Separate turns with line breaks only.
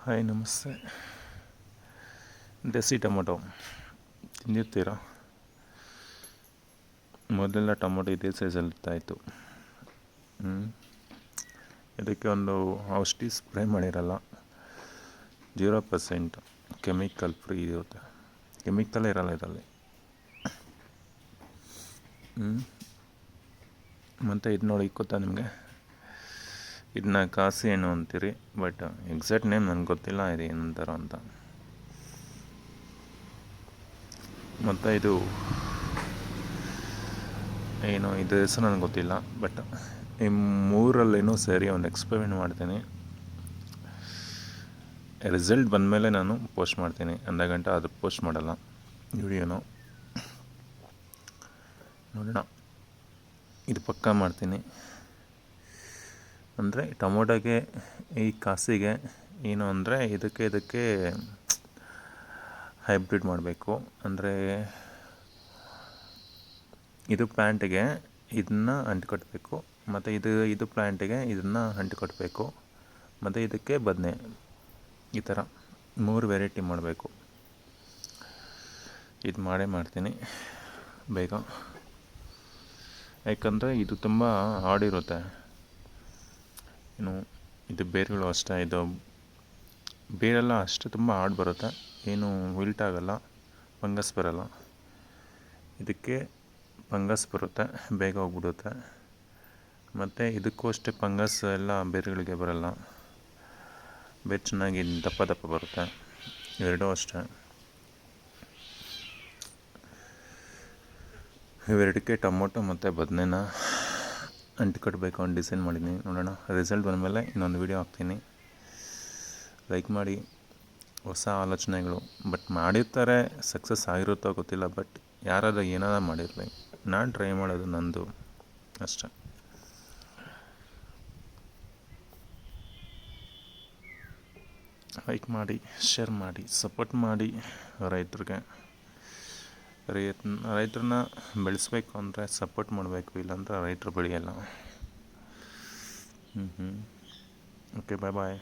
Hi ನಮಸ್ತೆ. ದೇಸಿ tomato ತಿಂದಿರ್ತೀರಾ? ಮೊದಲೆಲ್ಲ tomato ಇದೇ ಸೈಜಲ್ಲಿ ಇರ್ತಾಯಿತ್ತು. ಇದಕ್ಕೆ ಒಂದು ಔಷಧಿ ಸ್ಪ್ರೇ ಮಾಡಿರಲ್ಲ, 0% ಕೆಮಿಕಲ್ ಫ್ರೀ ಇರುತ್ತೆ. ಕೆಮಿಕಲ್ ಇರಲ್ಲ ಇದರಲ್ಲಿ. ಮತ್ತು ಇದು ನೋಡಿ ಗೊತ್ತಾ ನಿಮಗೆ? ಇದನ್ನ ಕಾಸಿ ಹಣ್ಣು ಅಂತೀರಿ, ಬಟ್ ಎಕ್ಸಾಕ್ಟ್ ನೇಮ್ ನನಗೆ ಗೊತ್ತಿಲ್ಲ ಇದು ಏನಂತಾರ ಅಂತ. ಮತ್ತು ಇದು ಏನು ಇದು ಹೆಸರು ನನಗೆ ಗೊತ್ತಿಲ್ಲ, ಬಟ್ ಈ ಮೂರಲ್ಲೇನೋ ಸೇರಿ ಒಂದು ಎಕ್ಸ್ಪೆರಿಮೆಂಟ್ ಮಾಡ್ತೀನಿ. ರಿಸಲ್ಟ್ ಬಂದಮೇಲೆ ನಾನು ಪೋಸ್ಟ್ ಮಾಡ್ತೀನಿ. ಅರ್ಧ ಗಂಟೆ ಅದು ಪೋಸ್ಟ್ ಮಾಡಲ್ಲ ವಿಡಿಯೋನು. ನೋಡೋಣ, ಇದು ಪಕ್ಕಾ ಮಾಡ್ತೀನಿ. ಅಂದರೆ ಟೊಮೊಟೊಗೆ ಈ ಕಾಸಿಗೆ ಏನು ಅಂದರೆ ಇದಕ್ಕೆ ಹೈಬ್ರಿಡ್ ಮಾಡಬೇಕು. ಅಂದರೆ ಇದು ಪ್ಲ್ಯಾಂಟಿಗೆ ಇದನ್ನು ಅಂಟಿಕೊಟ್ಬೇಕು, ಮತ್ತು ಇದು ಪ್ಲ್ಯಾಂಟಿಗೆ ಇದನ್ನು ಅಂಟಿಕೊಟ್ಬೇಕು, ಮತ್ತು ಇದಕ್ಕೆ ಬದನೆ, ಈ ಥರ 3 ವೆರೈಟಿ ಮಾಡಬೇಕು. ಇದು ಮಾಡ್ತೀನಿ ಬೇಗ, ಯಾಕಂದರೆ ಇದು ತುಂಬ ಹಾರ್ಡಿರುತ್ತೆ. ಇದು ಬೇರುಗಳು ಅಷ್ಟೇ, ಇದು ಬೇರೆಲ್ಲ ಅಷ್ಟೇ ತುಂಬ ಹಾರ್ಡ್ ಬರುತ್ತೆ, ಏನು ವಿಲ್ಟ್ ಆಗಲ್ಲ, ಫಂಗಸ್ ಬರಲ್ಲ. ಇದಕ್ಕೆ ಫಂಗಸ್ ಬರುತ್ತೆ, ಬೇಗ ಹೋಗ್ಬಿಡುತ್ತೆ. ಮತ್ತು ಇದಕ್ಕೂ ಅಷ್ಟೇ ಫಂಗಸ್ ಎಲ್ಲ ಬೇರುಗಳಿಗೆ ಬರಲ್ಲ, ಬೇರೆ ಚೆನ್ನಾಗಿ ದಪ್ಪ ಬರುತ್ತೆ. ಎರಡೂ ಅಷ್ಟೇ. ಇವೆರಡಕ್ಕೆ ಟೊಮೊಟೊ ಮತ್ತು ಬದನೆನ ಅಂಟಿಕೊಡ್ಬೇಕು ಅಂತ ಡಿಸೈನ್ ಮಾಡಿದ್ದೀನಿ. ನೋಡೋಣ, ರಿಸಲ್ಟ್ ಬಂದಮೇಲೆ ಇನ್ನೊಂದು ವೀಡಿಯೋ ಹಾಕ್ತೀನಿ. ಲೈಕ್ ಮಾಡಿ. ಹೊಸ ಆಲೋಚನೆಗಳು, ಬಟ್ ಮಾಡಿರ್ತಾರೆ, ಸಕ್ಸಸ್ ಆಗಿರುತ್ತೋ ಗೊತ್ತಿಲ್ಲ, ಬಟ್ ಯಾರಾದರೂ ಏನಾದರೂ ಮಾಡಿರಲಿ, ನಾನು ಟ್ರೈ ಮಾಡೋದು ನಂದು ಅಷ್ಟೆ. ಲೈಕ್ ಮಾಡಿ, ಶೇರ್ ಮಾಡಿ, ಸಪೋರ್ಟ್ ಮಾಡಿ. ರೈತರನ್ನ ಬೆಳೆಸ್ಬೇಕು ಅಂದರೆ ಸಪೋರ್ಟ್ ಮಾಡಬೇಕು, ಇಲ್ಲಾಂದ್ರೆ ರೈತರು ಬೆಳೆಯಲ್ಲ. ಓಕೆ, ಬಾಯ್.